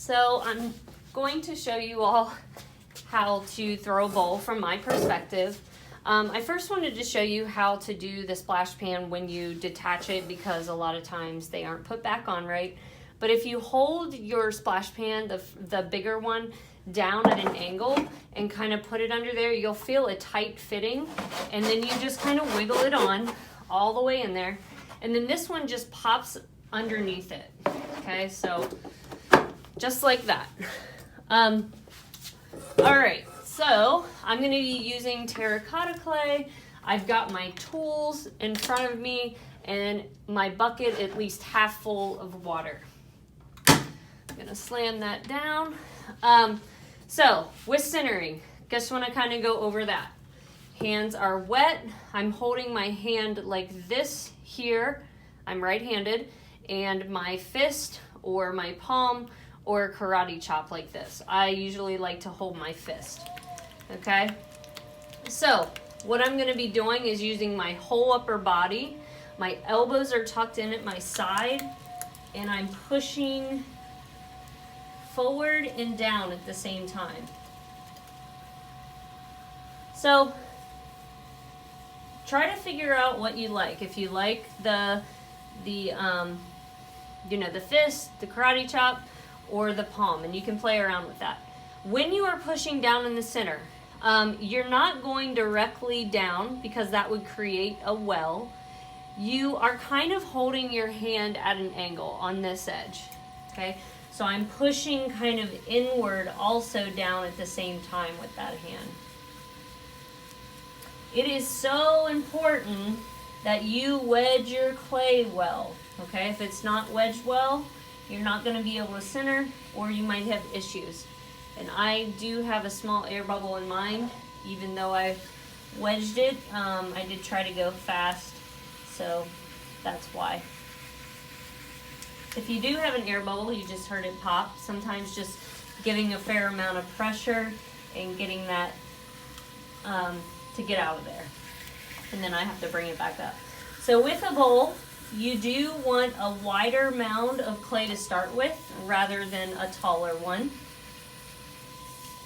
So I'm going to show you all how to throw a bowl from my perspective. I first wanted to show you how to do the splash pan when you detach it, because a lot of times they aren't put back on right. But if you hold your splash pan, the bigger one, down at an angle and kind of put it under there, you'll feel a tight fitting, and then you just kind of wiggle it on all the way in there, and then this one just pops underneath it. Okay, so just like that. All right, so I'm going to be using terracotta clay. I've got my tools in front of me and my bucket at least half full of water. I'm going to slam that down. So with centering, just want to kind of go over that. Hands are wet. I'm holding my hand like this here. I'm right-handed, and my fist or my palm or karate chop like this. I usually like to hold my fist. Okay? So what I'm going to be doing is using my whole upper body. My elbows are tucked in at my side, and I'm pushing forward and down at the same time. So try to figure out what you like. If you like the fist, the karate chop, or the palm, and you can play around with that. When you are pushing down in the center, you're not going directly down because that would create a well. You are kind of holding your hand at an angle on this edge. Okay? So I'm pushing kind of inward also down at the same time with that hand. It is so important that you wedge your clay well. Okay, if it's not wedged well, you're not going to be able to center, or you might have issues. And I do have a small air bubble in mine, even though I wedged it. I did try to go fast, so that's why. If you do have an air bubble, you just heard it pop. Sometimes just giving a fair amount of pressure and getting that to get out of there. And then I have to bring it back up. So with a bowl, you do want a wider mound of clay to start with rather than a taller one.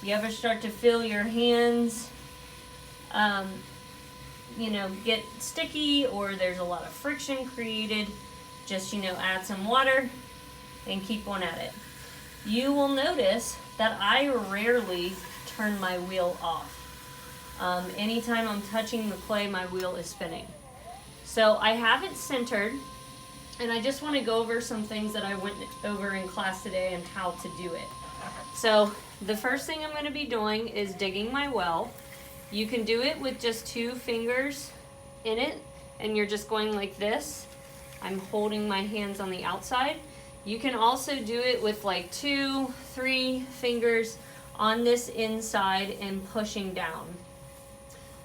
You ever start to feel your hands get sticky, or there's a lot of friction created, just add some water and keep on at it. You will notice that I rarely turn my wheel off. Anytime I'm touching the clay, my wheel is spinning. So I have it centered, and I just want to go over some things that I went over in class today and how to do it. So the first thing I'm going to be doing is digging my well. You can do it with just 2 fingers in it, and you're just going like this. I'm holding my hands on the outside. You can also do it with like 2, 3 fingers on this inside and pushing down.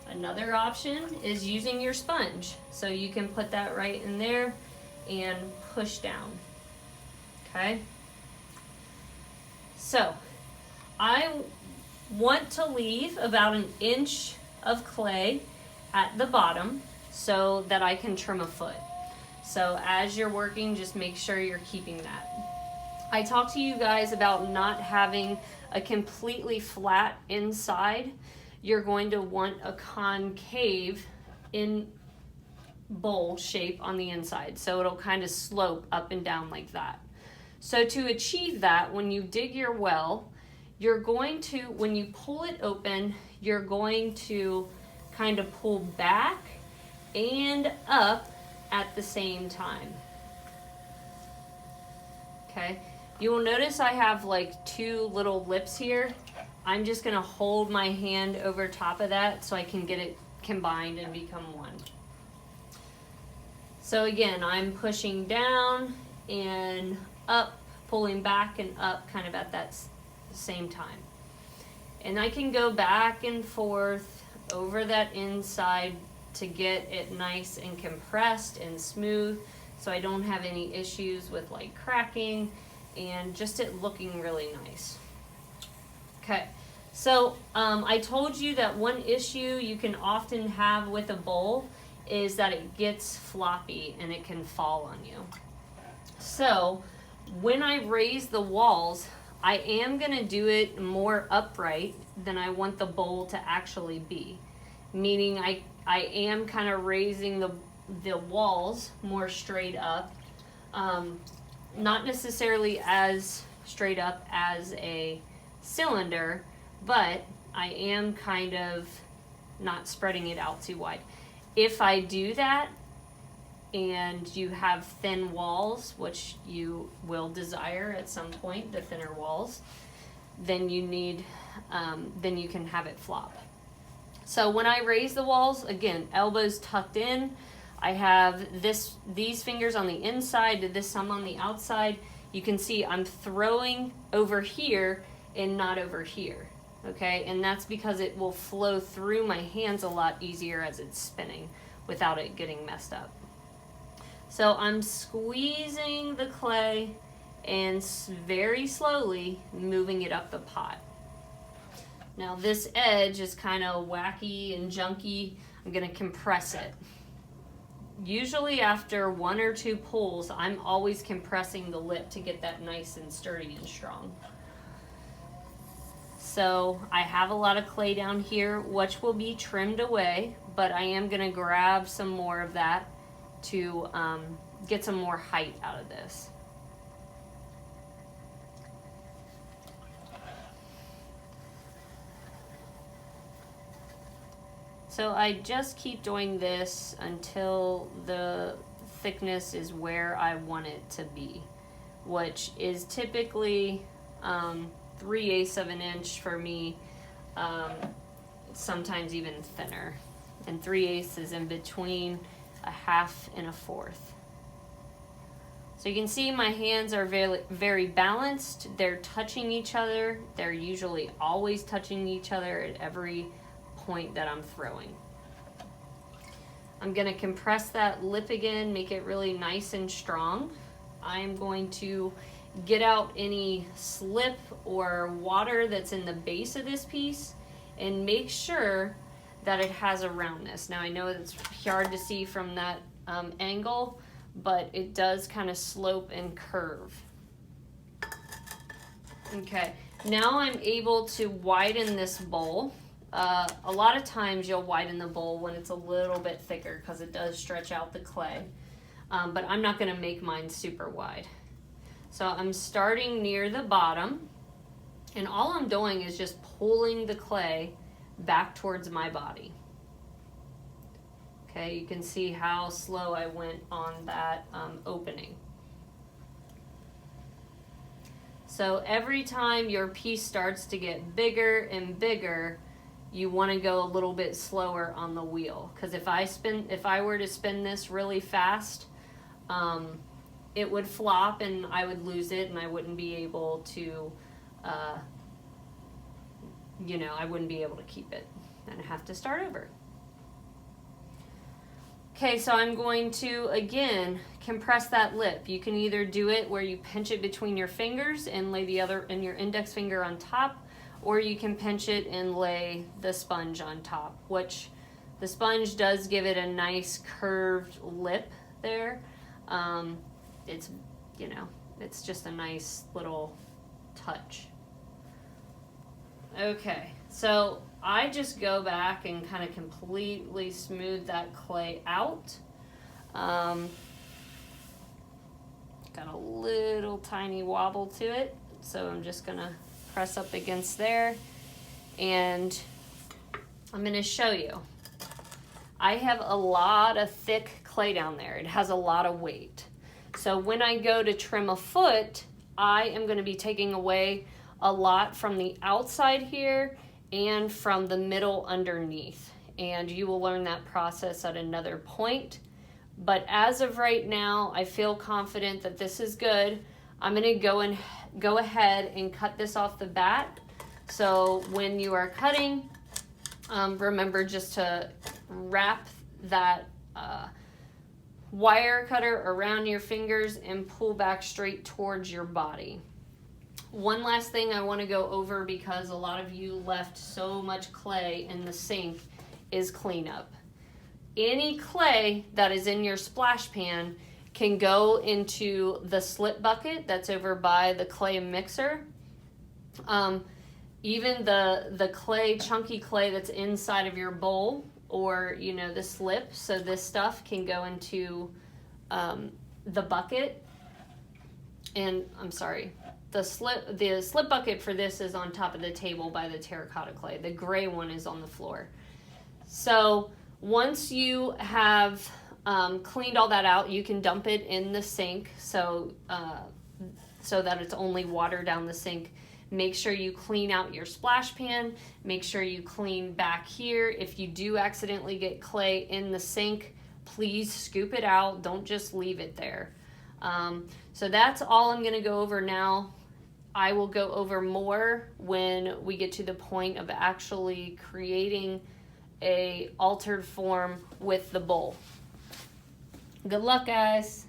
Another option is using your sponge. So you can put that right in there and push down. Okay? So I want to leave about 1 inch of clay at the bottom so that I can trim a foot. So as you're working, just make sure you're keeping that. I talked to you guys about not having a completely flat inside. You're going to want a concave in bowl shape on the inside. So it'll kind of slope up and down like that. So to achieve that, when you dig your well, you're going to, when you pull it open, you're going to kind of pull back and up at the same time. Okay, you will notice I have like 2 little lips here. I'm just going to hold my hand over top of that so I can get it combined and become one. So again, I'm pushing down and up, pulling back and up kind of at that same time. And I can go back and forth over that inside to get it nice and compressed and smooth, so I don't have any issues with like cracking and just it looking really nice. Okay, so I told you that one issue you can often have with a bowl is that it gets floppy and it can fall on you. So when I raise the walls, I am gonna do it more upright than I want the bowl to actually be. Meaning I am kind of raising the walls more straight up. Not necessarily as straight up as a cylinder, but I am kind of not spreading it out too wide. If I do that and you have thin walls, which you will desire at some point, the thinner walls, then you need, then you can have it flop. So when I raise the walls, again, elbows tucked in, I have these fingers on the inside, this thumb on the outside. You can see I'm throwing over here and not over here, okay? And that's because it will flow through my hands a lot easier as it's spinning without it getting messed up. So I'm squeezing the clay and very slowly moving it up the pot. Now this edge is kind of wacky and junky. I'm gonna compress it. Usually after 1 or 2 pulls, I'm always compressing the lip to get that nice and sturdy and strong. So I have a lot of clay down here, which will be trimmed away, but I am gonna grab some more of that to get some more height out of this. So I just keep doing this until the thickness is where I want it to be, which is typically 3/8 of an inch for me, sometimes even thinner. And 3/8 is in between 1/2 and 1/4. So you can see my hands are very, very balanced. They're touching each other. They're usually always touching each other at every point that I'm throwing. I'm gonna compress that lip again, make it really nice and strong. I'm going to get out any slip or water that's in the base of this piece and make sure that it has a roundness. Now I know it's hard to see from that angle, but it does kind of slope and curve. Okay, now I'm able to widen this bowl. A lot of times you'll widen the bowl when it's a little bit thicker because it does stretch out the clay, but I'm not going to make mine super wide. So I'm starting near the bottom, and all I'm doing is just pulling the clay back towards my body. Okay, you can see how slow I went on that opening. So every time your piece starts to get bigger and bigger, you want to go a little bit slower on the wheel, because if I were to spin this really fast, it would flop and I would lose it and I wouldn't be able to, I wouldn't be able to keep it and I have to start over. Okay, so I'm going to, again, compress that lip. You can either do it where you pinch it between your fingers and lay your index finger on top, or you can pinch it and lay the sponge on top, which the sponge does give it a nice curved lip there. It's just a nice little touch. Okay, so I just go back and kind of completely smooth that clay out. Got a little tiny wobble to it, so I'm just gonna press up against there, and I'm gonna show you. I have a lot of thick clay down there. It has a lot of weight. So when I go to trim a foot, I am gonna be taking away a lot from the outside here and from the middle underneath. And you will learn that process at another point. But as of right now, I feel confident that this is good. I'm gonna go ahead and cut this off the bat. So when you are cutting, remember just to wrap that wire cutter around your fingers and pull back straight towards your body. One last thing I want to go over, because a lot of you left so much clay in the sink, is cleanup. Any clay that is in your splash pan can go into the slip bucket that's over by the clay mixer, Even the clay, chunky clay that's inside of your bowl, or you know, the slip, so this stuff can go into the bucket. And I'm sorry, the slip bucket for this is on top of the table by the terracotta clay. The gray one is on the floor. So once you have cleaned all that out, you can dump it in the sink, so that it's only water down the sink. Make sure you clean out your splash pan. Make sure you clean back here. If you do accidentally get clay in the sink, please scoop it out. Don't just leave it there. So that's all I'm going to go over now. I will go over more when we get to the point of actually creating a altered form with the bowl. Good luck, guys.